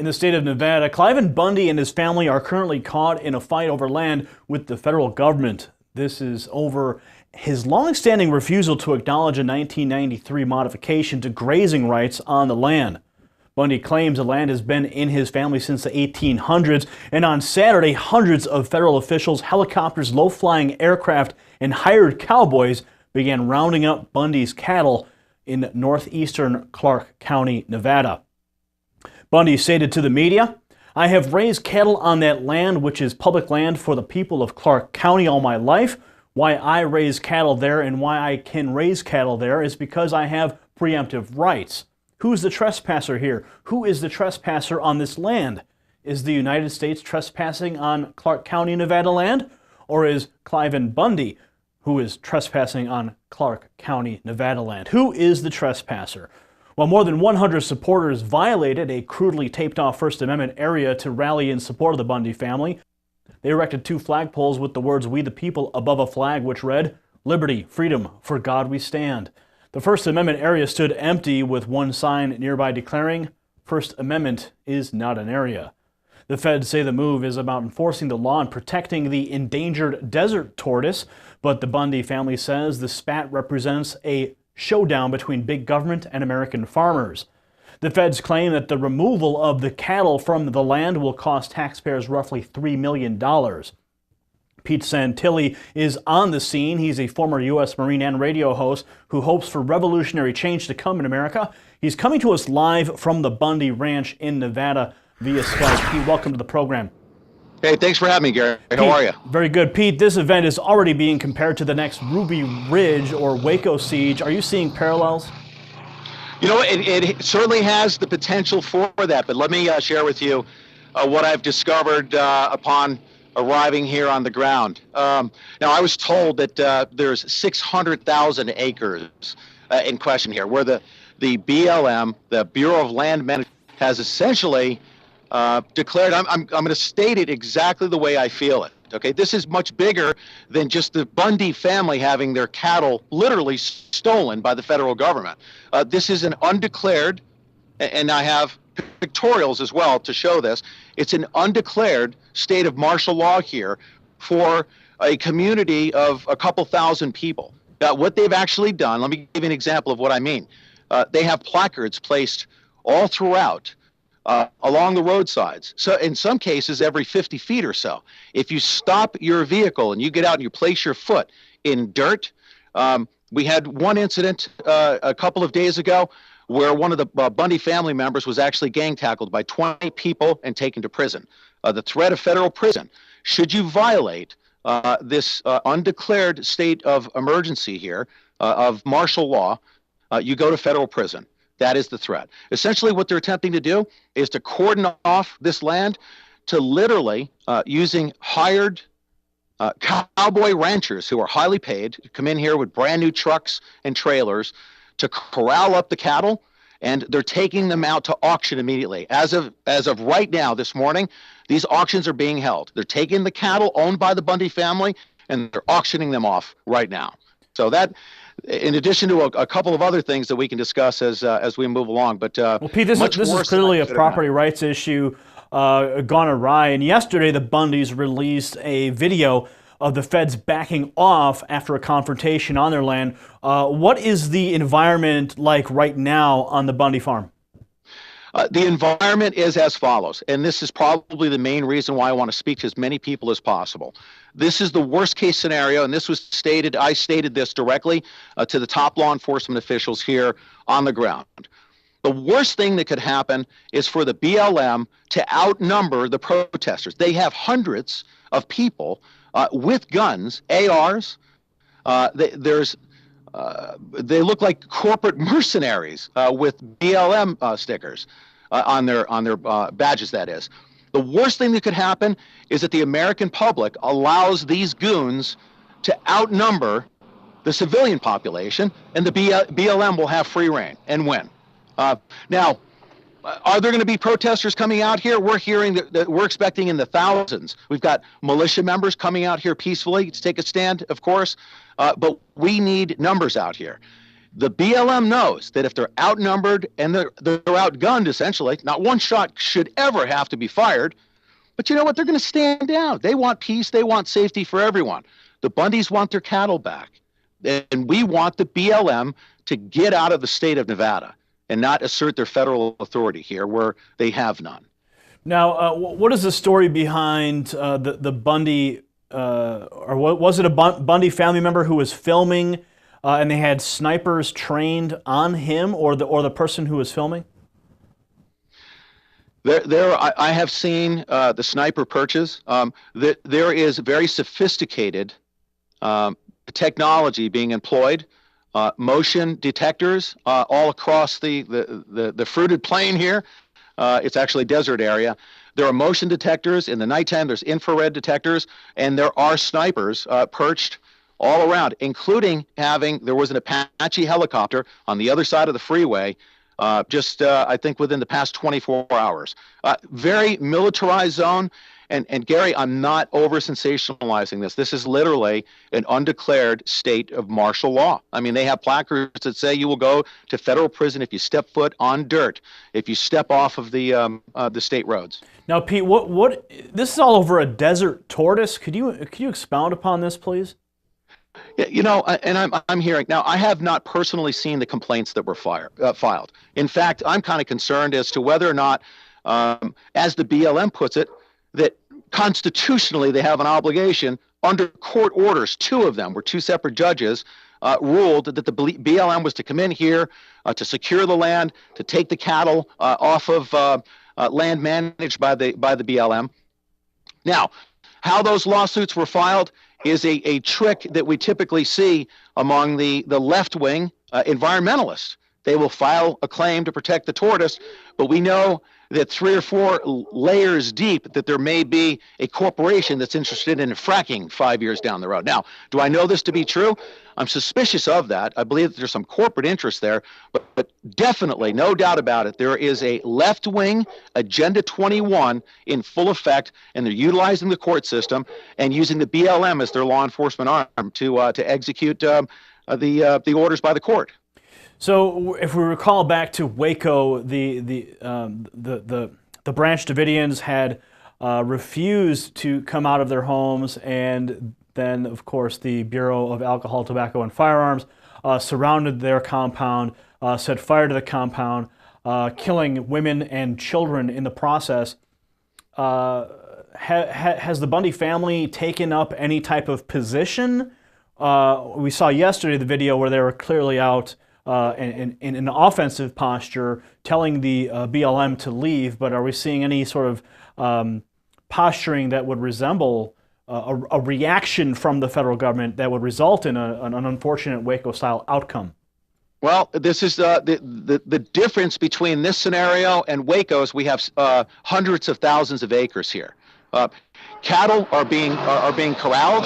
In the state of Nevada, Cliven Bundy and his family are currently caught in a fight over land with the federal government. This is over his long-standing refusal to acknowledge a 1993 modification to grazing rights on the land. Bundy claims the land has been in his family since the 1800s, and on Saturday, hundreds of federal officials, helicopters, low-flying aircraft, and hired cowboys began rounding up Bundy's cattle in northeastern Clark County, Nevada. Bundy stated to the media, "I have raised cattle on that land, which is public land for the people of Clark County all my life. Why I raise cattle there and why I can raise cattle there is because I have preemptive rights. Who's the trespasser here? Who is the trespasser on this land? Is the United States trespassing on Clark County, Nevada land? Or is Cliven Bundy who is trespassing on Clark County, Nevada land? Who is the trespasser?" While more than 100 supporters violated a crudely taped-off First Amendment area to rally in support of the Bundy family, they erected 2 flagpoles with the words "We the People" above a flag which read, "Liberty, freedom, for God we stand." The First Amendment area stood empty with one sign nearby declaring, "First Amendment is not an area." The feds say the move is about enforcing the law and protecting the endangered desert tortoise, but the Bundy family says the spat represents a showdown between big government and American farmers. The feds claim that the removal of the cattle from the land will cost taxpayers roughly $3 million. Pete Santilli is on the scene. He's a former U.S. Marine and radio host who hopes for revolutionary change to come in America. He's coming to us live from the Bundy Ranch in Nevada via Skype. Pete, welcome to the program. Hey, thanks for having me, Gary. How are you? Very good. Pete, this event is already being compared to the next Ruby Ridge or Waco siege. Are you seeing parallels? You know, it certainly has the potential for that, but let me share with you what I've discovered upon arriving here on the ground. Now, I was told that there's 600,000 acres in question here, where the BLM, the Bureau of Land Management, has essentially declared, I'm going to state it exactly the way I feel it. Okay, this is much bigger than just the Bundy family having their cattle literally stolen by the federal government. This is an undeclared, and I have pictorials as well to show this, it's an undeclared state of martial law here for a community of a couple thousand people. Now, what they've actually done, let me give you an example of what I mean. They have placards placed all throughout along the roadsides. So in some cases, every 50 feet or so. If you stop your vehicle and you get out and you place your foot in dirt, we had one incident a couple of days ago where one of the Bundy family members was actually gang tackled by 20 people and taken to prison. The threat of federal prison. Should you violate this undeclared state of emergency here, of martial law, you go to federal prison. That is the threat. Essentially, what they're attempting to do is to cordon off this land to literally using hired cowboy ranchers who are highly paid to come in here with brand new trucks and trailers to corral up the cattle, and they're taking them out to auction immediately. As of right now, this morning, these auctions are being held. They're taking the cattle owned by the Bundy family, and they're auctioning them off right now. So that, in addition to a couple of other things that we can discuss as we move along. But well, Pete, this is clearly a property rights issue gone awry. And yesterday, the Bundys released a video of the feds backing off after a confrontation on their land. What is the environment like right now on the Bundy farm? The environment is as follows, and this is probably the main reason why I want to speak to as many people as possible. This is the worst case scenario, and this was stated, I stated this directly to the top law enforcement officials here on the ground. The worst thing that could happen is for the BLM to outnumber the protesters. They have hundreds of people with guns, ARs. They look like corporate mercenaries with BLM stickers on their badges, that is. The worst thing that could happen is that the American public allows these goons to outnumber the civilian population, and the BLM will have free reign and win. Now, are there going to be protesters coming out here? We're hearing that we're expecting in the thousands. We've got militia members coming out here peacefully to take a stand, of course, but we need numbers out here. The BLM knows that if they're outnumbered and they're outgunned, essentially, not one shot should ever have to be fired. But you know what? They're going to stand down. They want peace. They want safety for everyone. The Bundys want their cattle back. And we want the BLM to get out of the state of Nevada and not assert their federal authority here where they have none. Now, what is the story behind the Bundy, or was it a Bundy family member who was filming and they had snipers trained on him or the person who was filming? I have seen the sniper perches. There is very sophisticated technology being employed, motion detectors all across the fruited plain here. It's actually a desert area. There are motion detectors in the nighttime. There's infrared detectors, and there are snipers perched all around, including there was an Apache helicopter on the other side of the freeway I think within the past 24 hours. Very militarized zone. And Gary, I'm not over sensationalizing this. This is literally an undeclared state of martial law. I mean, they have placards that say you will go to federal prison if you step foot on dirt, if you step off of the state roads. Now, Pete, what this is all over a desert tortoise. Could you expound upon this, please? Yeah, you know, and I'm hearing now. I have not personally seen the complaints that were filed. In fact, I'm kind of concerned as to whether or not, as the BLM puts it, that constitutionally they have an obligation under court orders. Two of them were two separate judges ruled that the BLM was to come in here to secure the land, to take the cattle off of land managed by the BLM. Now, how those lawsuits were filed is a trick that we typically see among the left-wing environmentalists. They will file a claim to protect the tortoise, but we know that 3 or 4 layers deep that there may be a corporation that's interested in fracking 5 years down the road. Now, do I know this to be true? I'm suspicious of that. I believe that there's some corporate interest there, but definitely, no doubt about it, there is a left-wing Agenda 21 in full effect, and they're utilizing the court system and using the BLM as their law enforcement arm to execute the orders by the court. So, if we recall back to Waco, the Branch Davidians had refused to come out of their homes, and then, of course, the Bureau of Alcohol, Tobacco, and Firearms surrounded their compound, set fire to the compound, killing women and children in the process. Has the Bundy family taken up any type of position? We saw yesterday the video where they were clearly out in an offensive posture, telling the BLM to leave, but are we seeing any sort of posturing that would resemble a reaction from the federal government that would result in an unfortunate Waco-style outcome? Well, this is the difference between this scenario and Waco's. We have hundreds of thousands of acres here. Cattle are being corralled,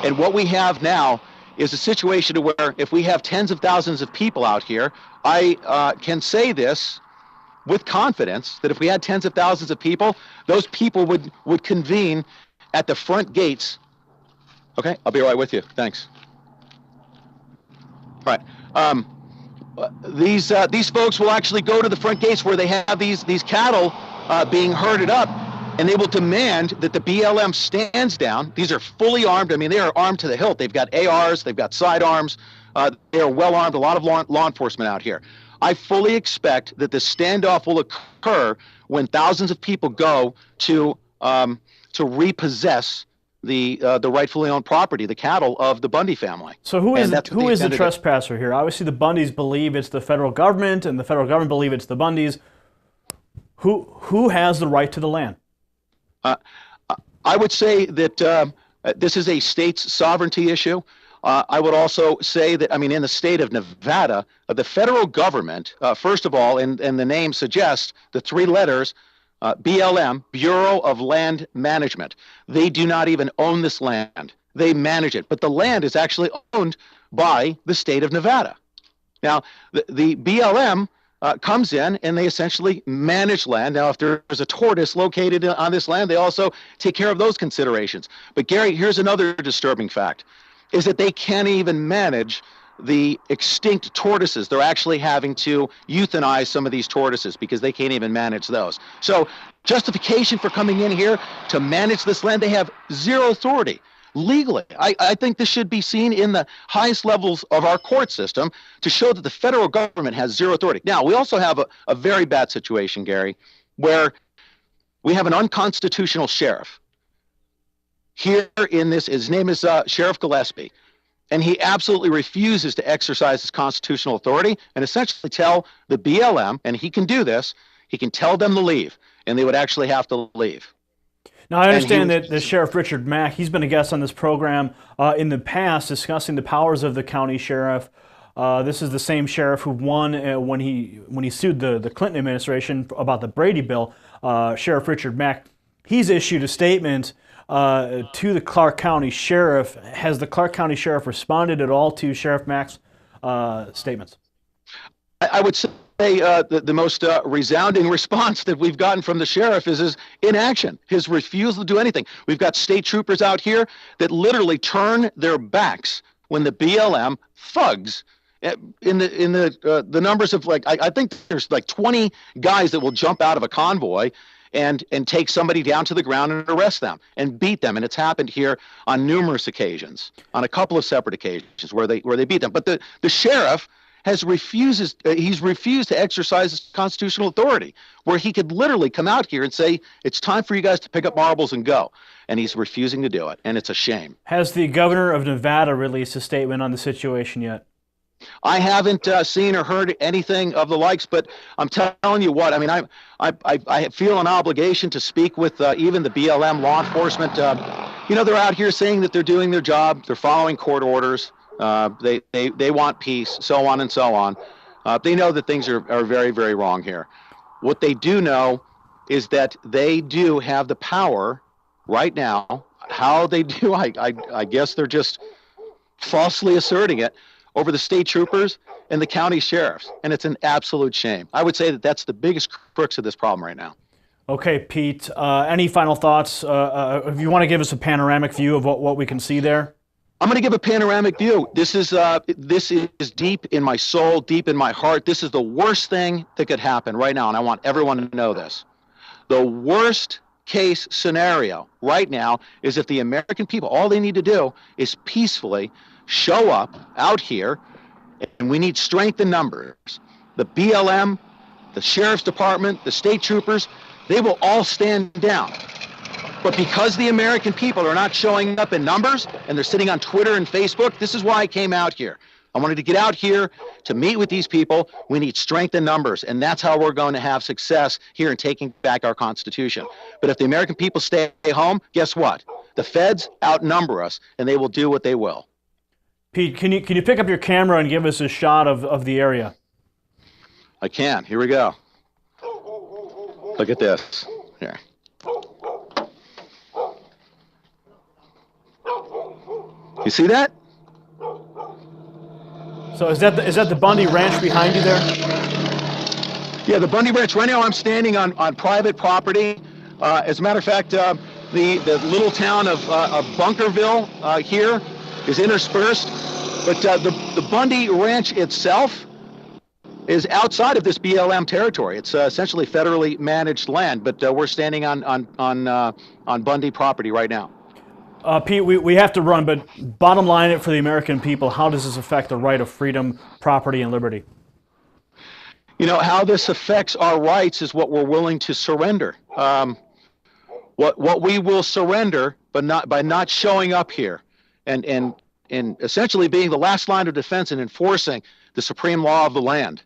and what we have now is a situation where if we have tens of thousands of people out here, I can say this with confidence that if we had tens of thousands of people, those people would convene at the front gates. Okay, I'll be right with you. Thanks. All right. These folks will actually go to the front gates where they have these cattle being herded up, and they will demand that the BLM stands down. These are fully armed. I mean, they are armed to the hilt. They've got ARs. They've got sidearms. They are well armed. A lot of law enforcement out here. I fully expect that the standoff will occur when thousands of people go to repossess the rightfully owned property, the cattle of the Bundy family. So who is the trespasser here? Obviously, the Bundys believe it's the federal government, and the federal government believe it's the Bundys. Who has the right to the land? I would say that this is a state's sovereignty issue. I would also say that, I mean, in the state of Nevada, the federal government, first of all, and the name suggests, the 3 letters, BLM, Bureau of Land Management. They do not even own this land. They manage it. But the land is actually owned by the state of Nevada. Now, the BLM comes in and they essentially manage land. Now, if there's a tortoise located on this land, they also take care of those considerations. But Gary, here's another disturbing fact, is that they can't even manage the extinct tortoises. They're actually having to euthanize some of these tortoises because they can't even manage those. So justification for coming in here to manage this land, they have zero authority legally. I think this should be seen in the highest levels of our court system to show that the federal government has zero authority. Now, we also have a very bad situation, Gary, where we have an unconstitutional sheriff. Here in this, his name is Sheriff Gillespie, and he absolutely refuses to exercise his constitutional authority and essentially tell the BLM, and he can do this, he can tell them to leave, and they would actually have to leave. Now, I understand that the Sheriff Richard Mack, he's been a guest on this program in the past discussing the powers of the county sheriff. This is the same sheriff who won when he sued the Clinton administration about the Brady bill. Sheriff Richard Mack, he's issued a statement to the Clark County Sheriff. Has the Clark County Sheriff responded at all to Sheriff Mack's statements? I would say the most resounding response that we've gotten from the sheriff is his inaction, his refusal to do anything. We've got state troopers out here that literally turn their backs when the BLM thugs in the numbers of I think there's like 20 guys that will jump out of a convoy and take somebody down to the ground and arrest them and beat them. And it's happened here on numerous occasions, on a couple of separate occasions where they beat them. But the sheriff has refused to exercise his constitutional authority, where he could literally come out here and say, it's time for you guys to pick up marbles and go. And he's refusing to do it, and it's a shame. Has the governor of Nevada released a statement on the situation yet? I haven't seen or heard anything of the likes, but I'm telling you what, I mean, I feel an obligation to speak with even the BLM law enforcement. You know, they're out here saying that they're doing their job, they're following court orders. They want peace, so on and so on. They know that things are very, very wrong here. What they do know is that they do have the power right now. How they do, I guess they're just falsely asserting it over the state troopers and the county sheriffs. And it's an absolute shame. I would say that that's the biggest crux of this problem right now. Okay, Pete, any final thoughts? If you want to give us a panoramic view of what we can see there? I'm going to give a panoramic view. This is deep in my soul, deep in my heart. This is the worst thing that could happen right now, and I want everyone to know this. The worst case scenario right now is if the American people, all they need to do is peacefully show up out here, and we need strength in numbers. The BLM, the Sheriff's Department, the state troopers, they will all stand down. But because the American people are not showing up in numbers and they're sitting on Twitter and Facebook, this is why I came out here. I wanted to get out here to meet with these people. We need strength in numbers, and that's how we're going to have success here in taking back our Constitution. But if the American people stay home, guess what? The feds outnumber us, and they will do what they will. Pete, can you pick up your camera and give us a shot of the area? I can. Here we go. Look at this. Here. You see that? So is that the Bundy Ranch behind you there? Yeah, the Bundy Ranch. Right now I'm standing on private property. As a matter of fact, the little town of Bunkerville here is interspersed, but the Bundy Ranch itself is outside of this BLM territory. It's essentially federally managed land, but we're standing on Bundy property right now. Pete, we have to run, but bottom line it for the American people, how does this affect the right of freedom, property, and liberty? You know, how this affects our rights is what we're willing to surrender. What we will surrender, but by not showing up here and essentially being the last line of defense and enforcing the supreme law of the land.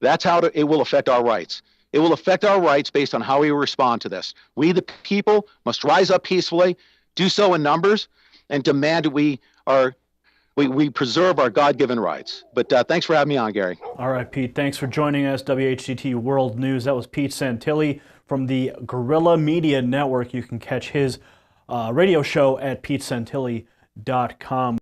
That's how it will affect our rights. It will affect our rights based on how we respond to this. We, the people, must rise up peacefully, do so in numbers, and demand that we preserve our God-given rights. But thanks for having me on, Gary. All right, Pete. Thanks for joining us. WHCT World News. That was Pete Santilli from the Guerrilla Media Network. You can catch his radio show at petesantilli.com.